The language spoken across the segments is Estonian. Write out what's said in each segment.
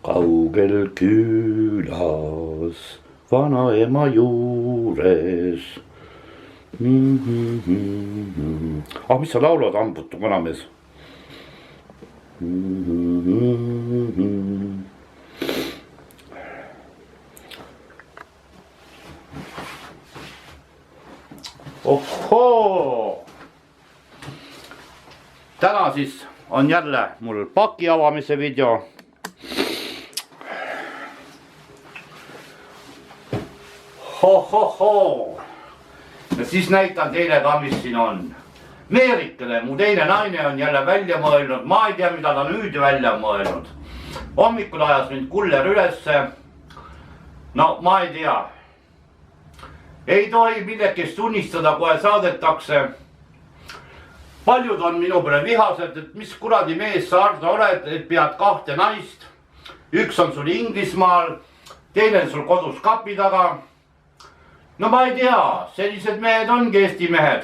kaugel külas vanaema juures. Ah, mis sa laulad, hambutu vanamees? Ohhoo! Täna siis on jälle mul paki avamise video. Hohohoo! Ja siis näitan teile ka, mis siin on. Meerikene, mu teine naine on jälle välja mõelnud. Ma ei tea, mida ta nüüd välja mõelnud. Hommikul ajas mind kuller ülesse. No, ma ei tea. Ei tohi midagist unistada, kohe saadetakse. Paljud on minu peale vihased, et mis kuradi mees sa Ardo oled, et pead kahte naist. Üks on sul Inglismaal, teine on sul kodus kapi taga. No ma ei tea, sellised mehed ongi Eesti mehed.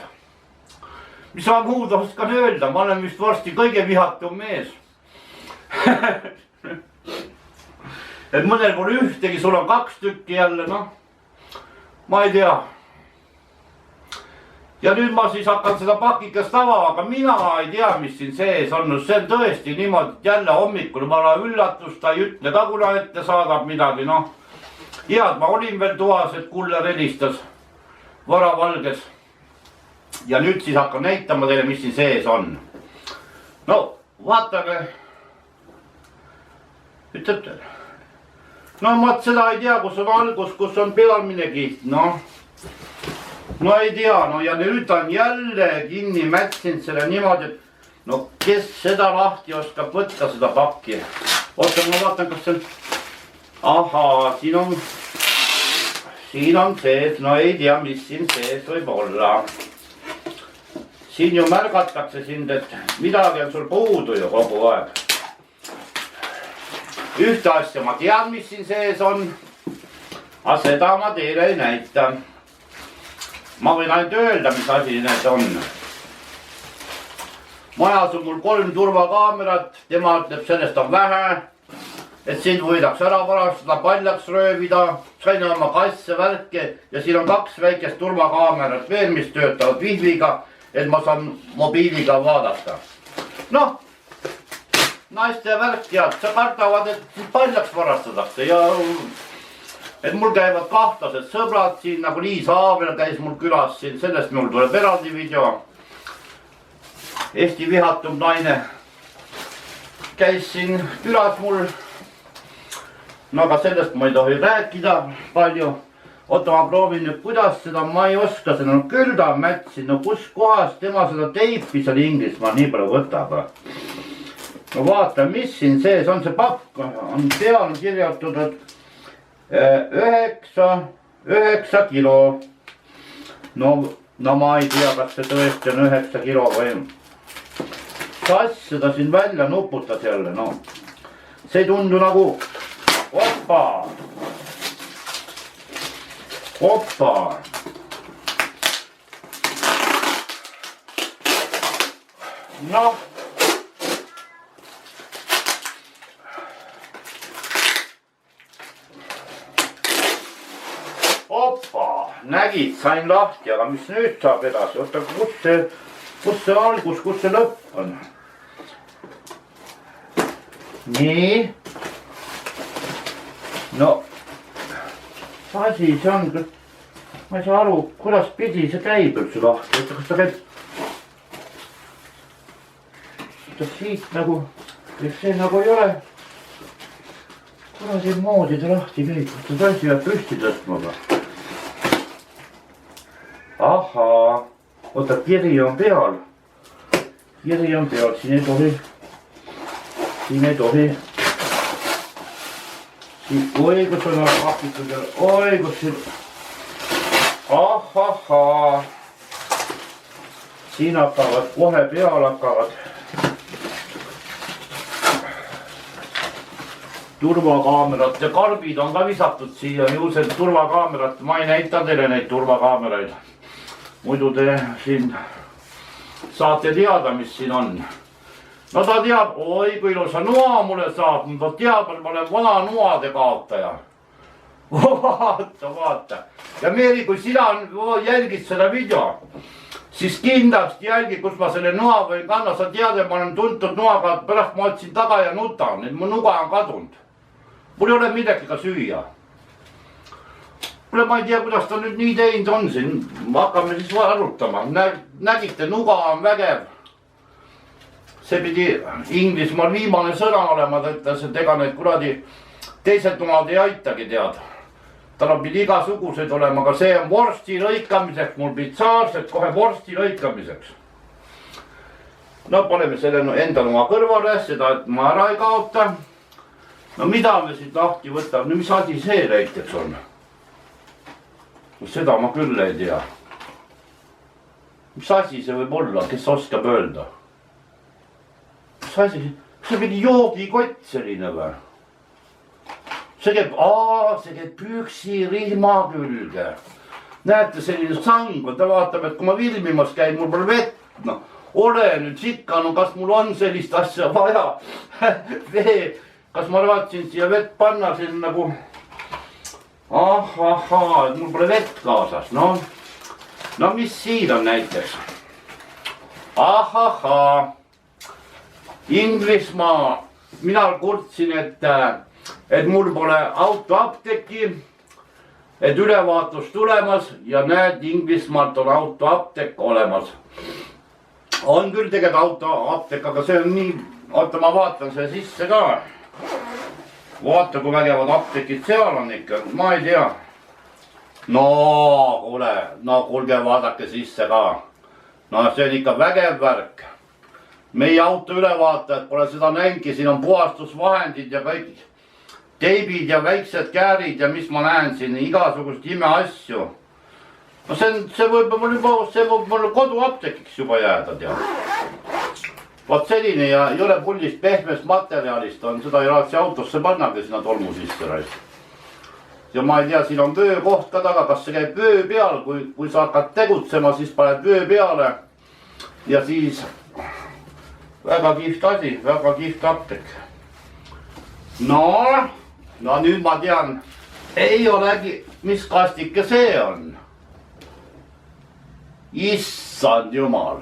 Mis ma muud oskan öelda, ma olen vist varsti kõige vihatum mees. Et mõnel pole ühtegi, sul on 2 tükki jälle, noh. Ma ei tea. Ja nüüd ma siis hakkan seda pakikest avama, aga mina ei tea, mis siin sees on. See on tõesti niimoodi, et jälle hommikul ma olen üllatus, ta ei ütle ka, kuna ette saadab midagi, noh. Head, ma olin veel toas, et kuller helistas varavalges. Ja nüüd siis hakkan näitama teile, mis siin sees on. No, vaatame. Ütleb teile. No, ma seda ei tea, kus on algus, kus on pealmine kiht, noh. No ei tea, no ja nüüd on jälle kinni mätsinud selle niimoodi, et no kes seda lahti oskab võtta, seda pakki. Oota, ma vaatan, kas see on... Ahaa, siin on sees, no ei tea, mis siin sees võib olla. Siin ju märgatakse sind, et midagi on sul puudu ju kogu aeg. Ühte asja ma tean, mis siin sees on, aga seda ma teile ei näita. Ma võin ainult öelda, mis asi need on. Majas on mul 3 turvakaamerat, tema ütleb, sellest on vähe, et sind võidaks ära varastada, paljaks röövida, sain oma kasse, värke ja siin on 2 väikest turvakaamerat veel, mis töötavad vihviga, et ma saan mobiiliga vaadata. Noh, naiste värk tead, sa kardavad, et paljaks varastatakse ja... Et mul käivad kahtlased sõbrad siin, nagu Liis Aavel käis mul külas siin, sellest mul tuleb eraldi video. Eesti vihatum naine käis siin külas mul. No aga sellest ma ei tohi rääkida palju. Oota, ma proovin nüüd, kuidas seda, ma ei oska seda, no küll ta mätsin, no kus kohas tema seda teipi seal Inglismaa nii palju võtab. No vaata, mis siin sees on, see pakk on peal kirjatud, et 9 kilo. No ma ei tea, kas see tõesti on 9 kilo või. Kas seda siin välja nuputas jälle, no. See ei tundu nagu... Oppa! Oppa! Noh. Oppa, nägid, sain lahti, aga mis nüüd saab edasi? Oota, kus see algus, kus see lõpp on? Nii. No, asi see on, ma ei saa aru, kuidas pidi see käib üldse lahti. Oota, kas ta käib? Oota, siit nagu, see nagu ei ole. Kuradi moodi ta lahti käib, ta asi jääb püsti tõstma või? Ahaa, oota, kiri on peal. Kiri on peal, siin ei tohi. Siin ei tohi. Oi, kus on hakitud ja oi, kus siin. Ahahaa. Siin hakkavad, kohe peal hakkavad. Turvakaamerate karbid on ka visatud siia, ju see turvakaamerat, ma ei näita teile neid turvakaameraid. Muidu te siin saate teada, mis siin on. no ta teab, oi kui ilusa noa mulle saab, ta teab, et ma olen vana noade kaotaja. Vaata. Ja Meeri, kui sina jälgid seda video, siis kindlasti jälgi, kus ma selle noa võin kanna. Sa tead, et ma olen tuntud noaga, pärast ma otsin taga ja nutan, et mu nuga on kadunud. Mul ei ole midagi ka süüa. Kuule, ma ei tea, kuidas ta nüüd nii teinud on siin. Hakkame siis arutama. Nägite, nuga on vägev. See pidi Inglismaal viimane sõna olema, ta ütles, et ega need kuradi teised noad ei aitagi tead. Tal pidi igasugused olema, aga see on vorsti lõikamiseks, mul pitsaarselt kohe vorsti lõikamiseks. No paneme selle enda noa kõrvale, seda, et ma ära ei kaota. No mida me siit lahti võtab, no mis asi see näiteks on? Seda ma küll ei tea. Mis asi see võib olla, kes oskab öelda? Mis asi? See pidi joogikott selline või? See käib püksirihma külge. Näete, selline sang on, ta vaatab, et kui ma filmimas käin, mul pole vett. No, ole nüüd sikka, no kas mul on sellist asja vaja? Kas ma raatsin siia vett panna siin nagu... Ahaa, et mul pole vett kaasas, no. No mis siin on näiteks? Ahaa. Inglismaa, mina kurtsin, et mul pole autoapteki, et ülevaatus tulemas ja näed, Inglismaalt on autoaptek olemas. On küll tegelikult autoaptek, aga see on nii, oota ma vaatan see sisse ka. Vaata, kui vägevad aptekid seal on ikka, ma ei tea. No, kuulge, vaadake sisse ka. No see on ikka vägev värk. Meie auto ülevaatajad pole seda näingi, siin on puhastusvahendid ja kõik teibid ja väiksed käärid ja mis ma näen siin, igasugust imeasju. No see võib mul koduaptekiks juba jääda, tead. Vaat selline ja ei ole pullist pehmest materjalist on, seda ei raatsi autosse pannagi sinna tolmu sisse raist. Ja ma ei tea, siin on vöökoht ka taga, kas see käib vöö peal, kui sa hakkad tegutsema, siis paned vöö peale ja siis väga kihvt asi, väga kihvt aptek. No nüüd ma tean, ei olegi, mis kastike see on. Issand jumal.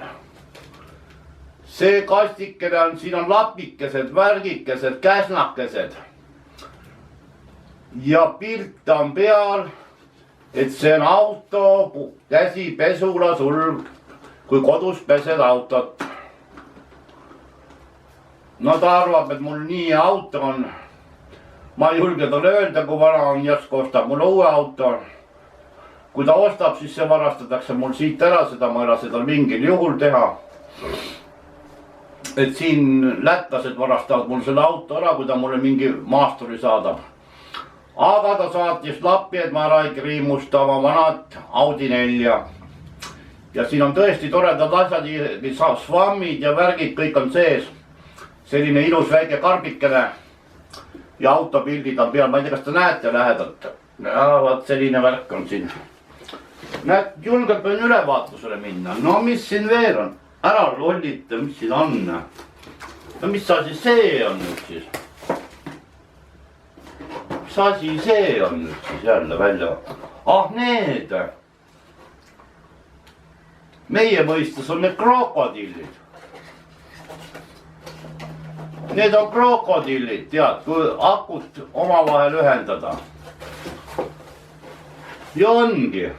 See kastikene on, siin on lapikesed, värgikesed, käsnakesed. Ja pilt on peal, et see on auto, käsipesula sul, kui kodus pesed autot. No ta arvab, et mul nii auto on. Ma ei julge talle öelda, kui vana on, järsku ostab mul uue auto. Kui ta ostab, siis see varastatakse mul siit ära, seda ma ei lase tal mingil juhul teha. Et siin lätlased varastavad mul selle auto ära, kui ta mulle mingi maasturi saadab. Aga ta saatis lappi, et ma ära ei kriimusta oma vanat Audi 4. Ja siin on tõesti toredad asjad, svammid ja värgid, kõik on sees. Selline ilus väike karbikene ja autopildid on peal, ma ei tea, kas te näete lähedalt. Ja vaat selline värk on siin. Näed, julgelt võin ülevaatusele minna. No mis siin veel on? Ära lollita, mis siin on? No mis asi see on nüüd siis? Mis asi see on nüüd siis jälle välja? Ah, need! Meie mõistes on need krokodillid. Need on krokodillid, tead, kui akut omavahel ühendada. Ja ongi.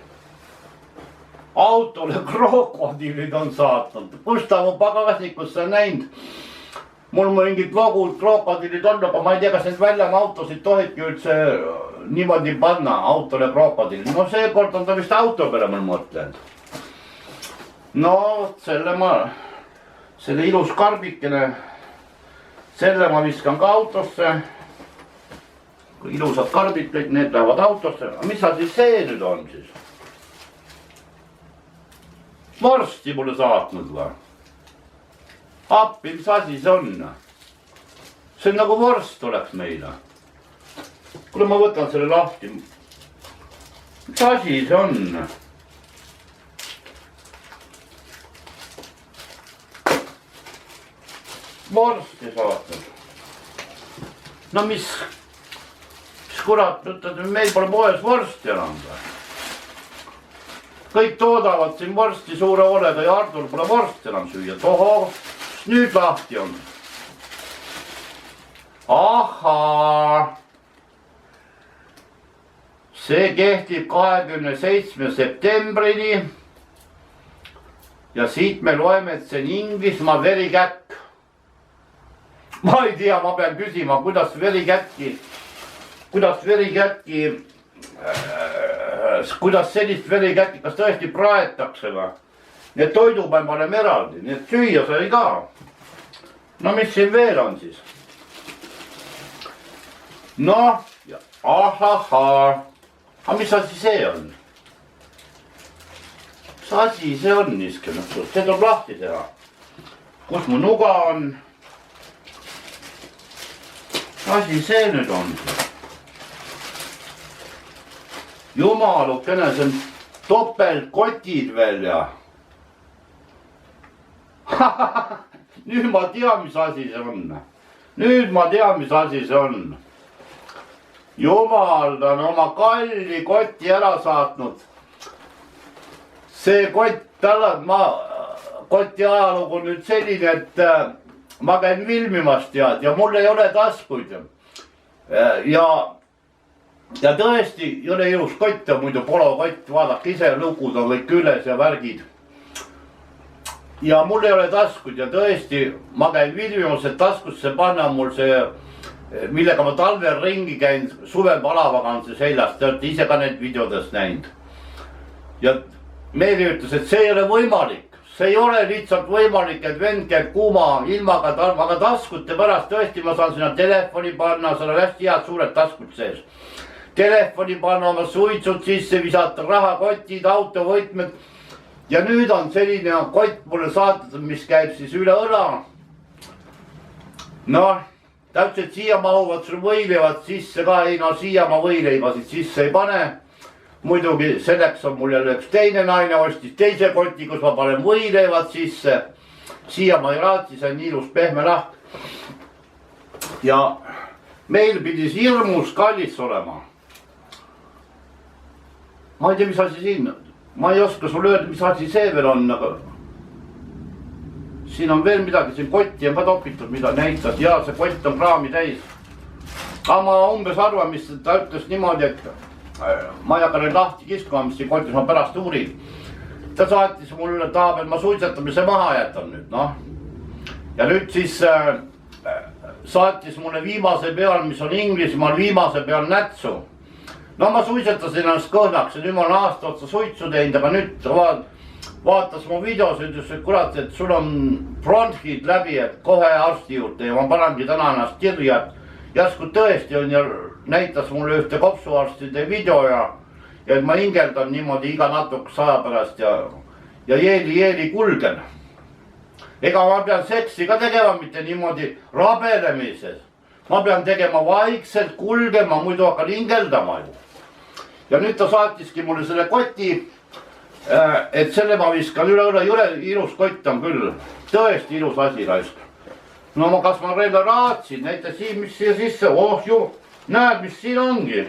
Autole krokodillid on saatnud. Kus ta mu pagasnikusse on näinud? Mul mingid logud krokodillid on, aga ma ei tea, kas need väljama autosid tohibki üldse niimoodi panna autole krokodillid. No seekord on ta vist auto peale mul mõtlenud. No selle ilus karbikene, selle ma viskan ka autosse. Kui ilusad karbid kõik, need lähevad autosse. Mis asi see nüüd on siis? Vorsti mulle saatnud või? Appi, mis asi see on? See on nagu vorst oleks meile. Kuule, ma võtan selle lahti. Mis asi see on? vorsti saatnud. No mis kurat, ütled, meil pole poes vorsti enam. Kõik toodavad siin vorsti suure hoolega ja Artur pole vorsti enam süüa. Tohoo, nüüd lahti on. Ahaa. See kehtib 27. septembrini. Ja siit me loeme, et see on Inglismaa verikäkk. Ma ei tea, ma pean küsima, kuidas verikäkki, kuidas sellist verikäkki, kas tõesti praetakse või? Need toidupäev paneme eraldi, nii et süüa sai ka. No mis siin veel on siis? Noh, ahahaa. Aga mis asi see on? Mis asi see on niisugune? See tuleb lahti teha. Kus mu nuga on? Mis asi see nüüd on? Jumalukene, see on topeltkotid veel ja. Nüüd ma tean, mis asi see on. Nüüd ma tean, mis asi see on. Jumal, ta on oma kalli kotti ära saatnud. See kott, koti ajalugu on nüüd selline, et ma käin filmimas tead ja mul ei ole taskuid. Ja tõesti ei ole ilus kott ja muidu polokott, vaadake ise, lukud on kõik üles ja värgid. Ja mul ei ole taskuid ja tõesti ma käin filmimas, et taskusse panna mul see, millega ma talvel ringi käin, suvel palavaganse seljas, te olete ise ka need videodest näinud. Ja Meeli ütles, et see ei ole võimalik, see ei ole lihtsalt võimalik, et vend käib kuuma ilmaga, aga taskute pärast tõesti ma saan sinna telefoni panna, seal on hästi head suured taskud sees. Telefoni panna, oma suitsud sisse visata, rahakotid, autovõtmed. Ja nüüd on selline kott mulle saadetud, mis käib siis üle õla. Noh, täpselt siia mahuvad sul võileivad sisse ka, ei no siia ma võileivasid sisse ei pane. Muidugi selleks on mul jälle üks teine naine ostis teise koti, kus ma panen võileivad sisse. Siia ma ei raatsi, see on nii ilus pehme lahk. Ja meil pidis hirmus kallis olema. Ma ei tea, mis asi siin. Ma ei oska sulle öelda, mis asi see veel on, aga siin on veel midagi, siin kotti on ka topitud, mida näitas. Ja see kott on kraami täis. Aga ma umbes arvan, mis ta ütles niimoodi, et ma ei hakka nüüd lahti kiskuma, mis siin kotis ma pärast uurin. Ta saatis mulle tahab, et ma suitsetamise maha jätan nüüd, noh. Ja nüüd siis saatis mulle viimase peal, mis on Inglismaal viimase peal nätsu. No ma suitsetasin ennast kõhnaks ja nüüd ma olen aasta otsa suitsu teinud, aga nüüd vaatas mu videos, ütles, et kurat, et sul on bronhid läbi, et kohe arsti juurde ja ma panengi täna ennast kirja, et järsku tõesti on ja näitas mulle ühte kopsuarstide video ja et ma hingeldan niimoodi iga natukese aja pärast ja jeeli kulgen. Ega ma pean seksi ka tegema mitte niimoodi rabelemises. Ma pean tegema vaikselt kulgema, muidu hakkan hingeldama ju. Ja nüüd ta saatiski mulle selle koti, et selle ma viskan üle, ilus kott on küll. Tõesti ilus asi raisk. No kas ma veel raatsin, näita siin, mis siia sisse, oh ju, näed, mis siin ongi.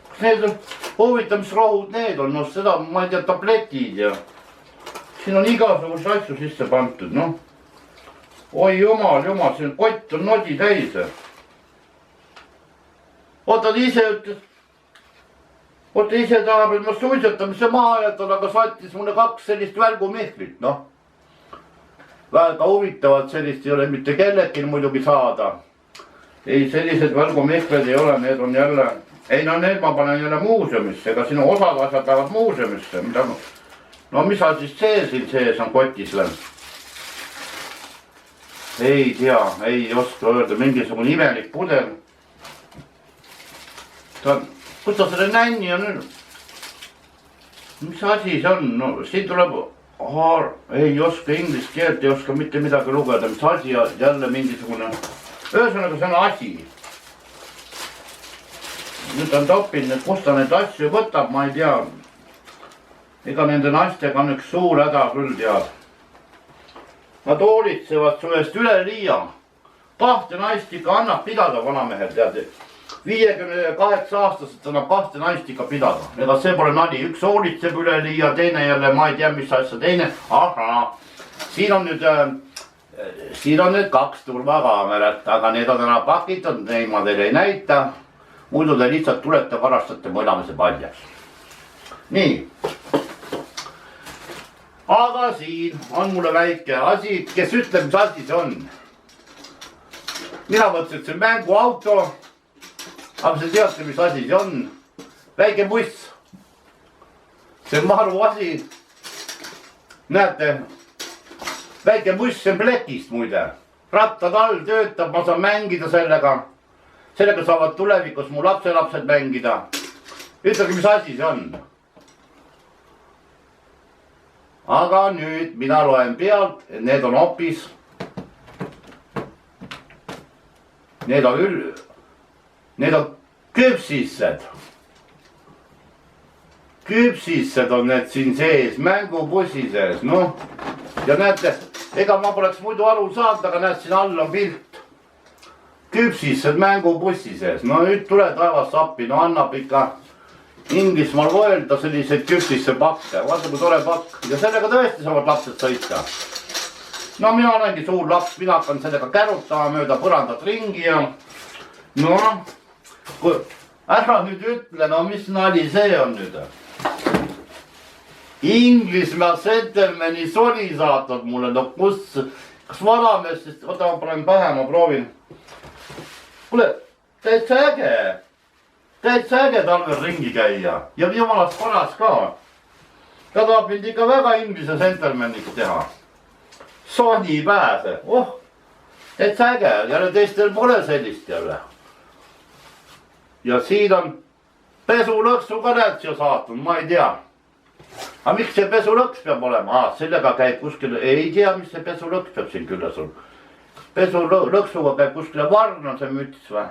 Kas need on huvitamisrohud, need on, no seda, ma ei tea, tabletid ja siin on igasugust asju sisse pantud, noh. Oi jumal, siin kott on nodi täis. Oota, ise tahab, et ma suitsetamise maha jätan, aga sattis mulle 2 sellist välgumihvlit, noh. Väga huvitavad, sellist ei ole mitte kellelgi muidugi saada. Ei, sellised välgumihvlid ei ole, need on jälle, ei no need ma panen jälle muuseumisse, ega sinu osad asjad lähevad muuseumisse. No mis asi see siin sees on kotis veel? Ei tea, ei oska öelda, mingisugune imelik pudel. Kus ta selle nänni on nüüd? Mis asi see on? No siin tuleb, ei oska inglise keelt, ei oska mitte midagi lugeda, mis asi jälle mingisugune. Ühesõnaga see on asi. Nüüd on toppinud, et kust ta neid asju võtab, ma ei tea. Ega nende naistega on üks suur häda küll tead. Nad hoolitsevad su eest üleliia. 2 naist ikka annab pidada vanamehel, tead. 58-aastaselt annab 2 naist ikka pidada. Ega see pole nali. Üks hoolitseb üleliia, teine jälle, ma ei tea, mis asja, teine. Ahhaa. Siin on nüüd 2 turvakaamerat, aga need on ära pakitud, neid ma teile ei näita. Muidu te lihtsalt tulete, varastate mõlamise paljaks. Nii. Aga siin on mulle väike asi, kes ütleb, mis asi see on. Mina mõtlesin, et see on mänguauto. Aga see teate, mis asi see on. Väike buss. See on maru asi. Näete, väike buss on plekist muide. Rattad all töötab, ma saan mängida sellega. Sellega saavad tulevikus mu lapselapsed mängida. Ütlege, mis asi see on. Aga nüüd mina loen pealt, et need on hoopis. Need on küpsissed. Küpsissed on need siin sees, mängubussi sees, noh. Ja näete, ega ma poleks muidu aru saanud, aga näed, siin all on pilt. Küpsissed mängubussi sees, no nüüd tule taevas appi, no annab ikka Inglismaal võelda selliseid küpsisse pakke, vaata kui tore pakk. Ja sellega tõesti saavad lapsed sõita. No mina olengi suur laps, mina hakkan sellega kärutama mööda põrandat ringi ja noh, ära nüüd ütle, no mis nali see on nüüd. Inglismaa Centermani soli saatnud mulle, no kas vanamees, sest oota ma panen pähe, ma proovin. Kuule, täitsa äge talvel ringi käia ja jumalast paras ka. Ta tahab mind ikka väga Inglise Centermaniks teha. Soni pääse, täitsa äge, jälle teistel pole sellist jälle. Ja siin on pesulõksu ka näed siia saatnud, ma ei tea. Aga miks see pesulõks peab olema? Sellega käib kuskil, ei tea, mis see pesulõks peab siin külles on. Pesulõksuga käib kuskile varn on see müts või?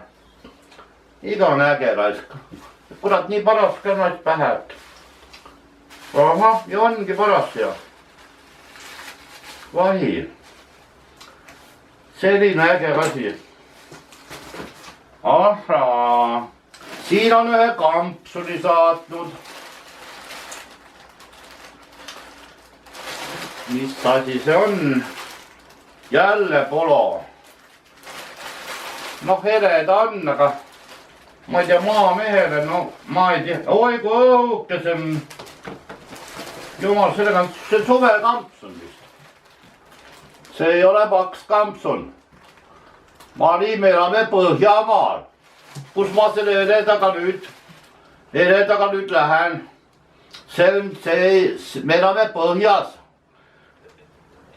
Iga on äge raisk. Kurat, nii paras ka naist pähe. Ahah, ja ongi paras ja. Vahi. Selline äge asi. Ahhaa. Siin on ühe kampsuni saatnud. Mis asi see on? Jälle polo. Noh, hele ta on, aga ma ei tea, maamehele, no ma ei tea. Oi kui õuke see on. Jumal, sellega on see suvekampsun vist. See ei ole paks kampsun. Ma elame Põhjamaal. Kus ma selle hele taga nüüd lähen. Me elame Põhjas.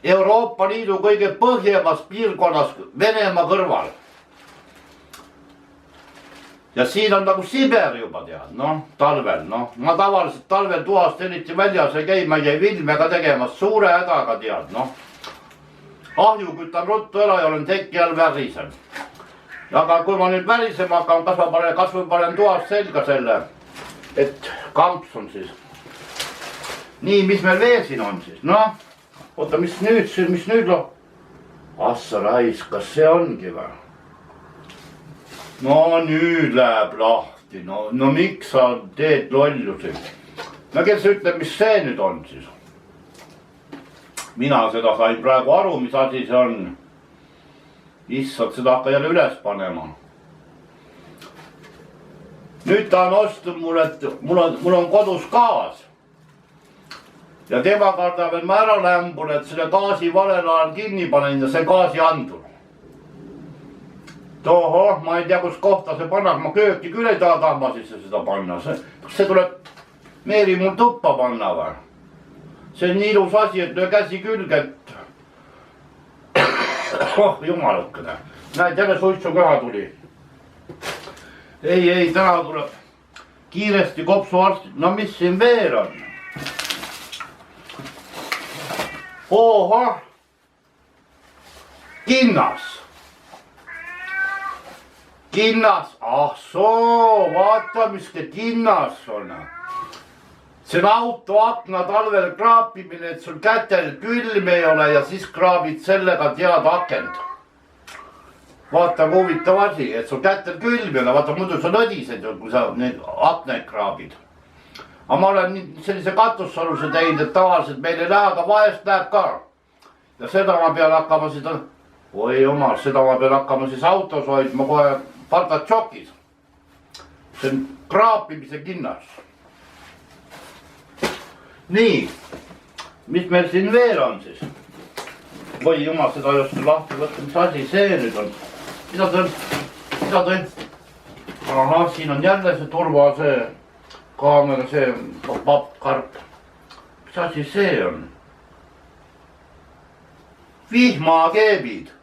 Euroopa Liidu kõige põhjemas piirkonnas Venemaa kõrval. Ja siin on nagu Siber juba tead, noh, talvel, noh. Ma tavaliselt talvel tuhast eriti väljas ei käi, ma jäi vilmega tegemas, suure hädaga tead, noh. Ahju kütan ruttu ära ja olen teki all värisem. Aga kui ma nüüd värisema hakkan, kas ma panen tuhast selga selle, et kamps on siis. Nii, mis meil veel siin on siis, noh. Oota, mis nüüd lo? Assa rais, kas see ongi või? No nüüd läheb lahti, no miks sa teed lollusi? No kes ütleb, mis see nüüd on siis? Mina seda sain praegu aru, mis asi see on. Issad, seda hakka jälle üles panema. Nüüd ta on ostnud mulle, et mul on kodus gaas. Ja tema kardab, et ma ära lämbun, et selle gaasi valel ajal kinni panen ja see gaasiandur. Toho, ma ei tea, kus kohta see pannab, ma kööki küll ei taha tahma sisse seda panna. Kas see tuleb Meeri mul tuppa panna või? See on nii ilus asi, et löö käsi külge, et... jumalukene. Näed, jälle suitsu kõha tuli. Ei, täna tuleb kiiresti kopsuarstid. No mis siin veel on? Oha! Kinnas! Kinnas! Ah soo, vaata, mis kinnas on. see on auto akna talvel kraapimine, et sul kätel külm ei ole ja siis kraabid sellega tead akent. Vaata kui huvitav asi, et sul kätel külm ei ole, vaata muidu sa lõdised ju, kui sa neid aknaid kraabid. Aga ma olen sellise katusaluse teinud, et tavaliselt meil ei lähe, aga vahest läheb ka. Ja seda ma pean hakkama seda, oi jumal, seda ma pean hakkama siis autos hoidma kohe partatšokis. See on kraapimise kinnas. Nii, mis meil siin veel on siis? Või jumal, seda ei oska lahti võtta, mis asi see nüüd on? Mida tõi? Aha, siin on jälle see turva, see kaamera, see pappkarp. Mis asi see on? Vihmakeebid.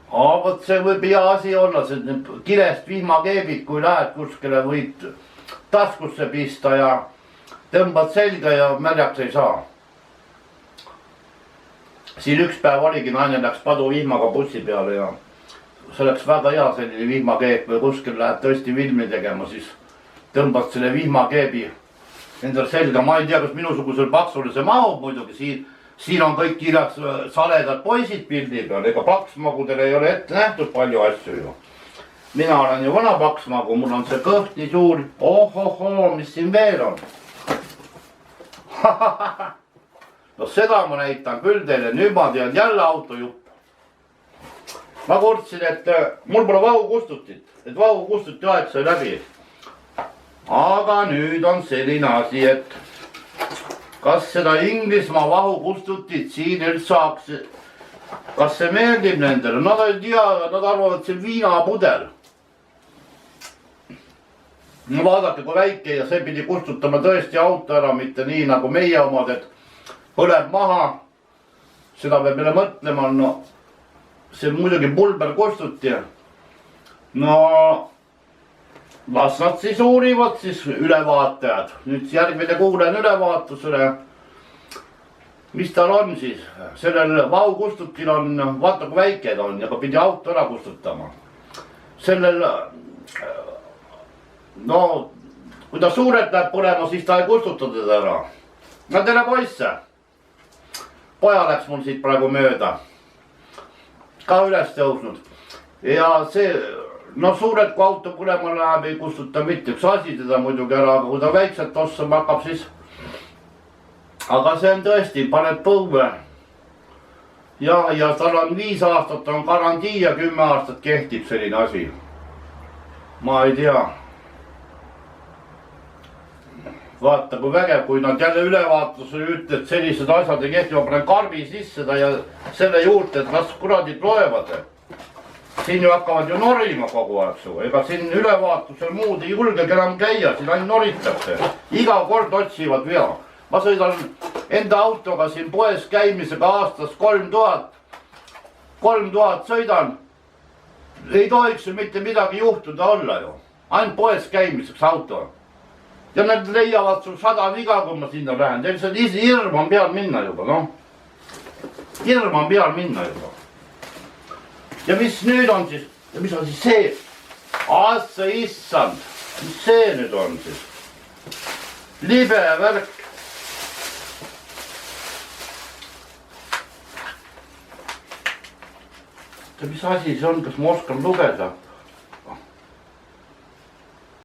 Vot see võib hea asi olla, see kilest vihmakeebid, kui lähed kuskile, võid taskusse pista ja tõmbad selga ja märjaks ei saa. Siin üks päev oligi, naine läks paduvihmaga bussi peale ja see oleks väga hea selline vihmakeeb või kuskil lähed tõesti filmi tegema, siis tõmbad selle vihmakeebi endal selga. Ma ei tea, kas minusugusel paksule see mahub muidugi, siin on kõik kirjaks saledad poisid pildi peal, ega paksmagudel ei ole ette nähtud palju asju ju. Mina olen ju vana paksmagu, mul on see kõht nii suur, ohohoo, mis siin veel on. No seda ma näitan küll teile, nüüd ma tean jälle autojupp. Ma kurtsin, et mul pole vahukustutit, et vahukustuti aeg sai läbi. Aga nüüd on selline asi, et kas seda Inglismaa vahukustutit siin üldse saaks, kas see meeldib nendele? Nad ei tea, nad arvavad, et see on viinapudel. No vaadake, kui väike ja see pidi kustutama tõesti auto ära, mitte nii nagu meie omad, et põleb maha. Seda peab meile mõtlema, no see on muidugi pulber kustuti. No las nad siis uurivad siis ülevaatajad. Nüüd järgmine kuulen ülevaatusele. Mis tal on siis? Sellel vahukustutil on, vaata kui väike ta on, aga pidi auto ära kustutama. Sellel, no kui ta suurelt läheb põlema, siis ta ei kustuta teda ära. No tere poisse. Poja läks mul siit praegu mööda. Ka üles tõusnud. Ja see... No suured, kui auto põlema läheb, ei kustuta mitte üks asi teda muidugi ära, aga kui ta väikselt ossama hakkab, siis... Aga see on tõesti, paned põue. Ja tal on 5 aastat on garantii ja 10 aastat kehtib selline asi. Ma ei tea. Vaata kui vägev, kui nad jälle ülevaatusele ütled, sellised asjad ei kehti, ma panen karbi sisse ja selle juurde, et las kuradid loevad. Siin ju hakkavad ju norima kogu aeg su, ega siin ülevaatusel muud ei julgegi enam käia, siin ainult noritakse. Iga kord otsivad vea. Ma sõidan enda autoga siin poes käimisega aastas 3000 sõidan. Ei tohiks ju mitte midagi juhtuda olla ju. Ainult poes käimiseks auto. Ja nad leiavad sul 100 viga, kui ma sinna lähen. Teil see ise hirm on peal minna juba, noh. Hirm on peal minna juba. Ja mis nüüd on siis? Ja mis on siis see? Assa issand. Mis see nüüd on siis? Libe värk. Mis asi see on? Kas ma oskan lugeda?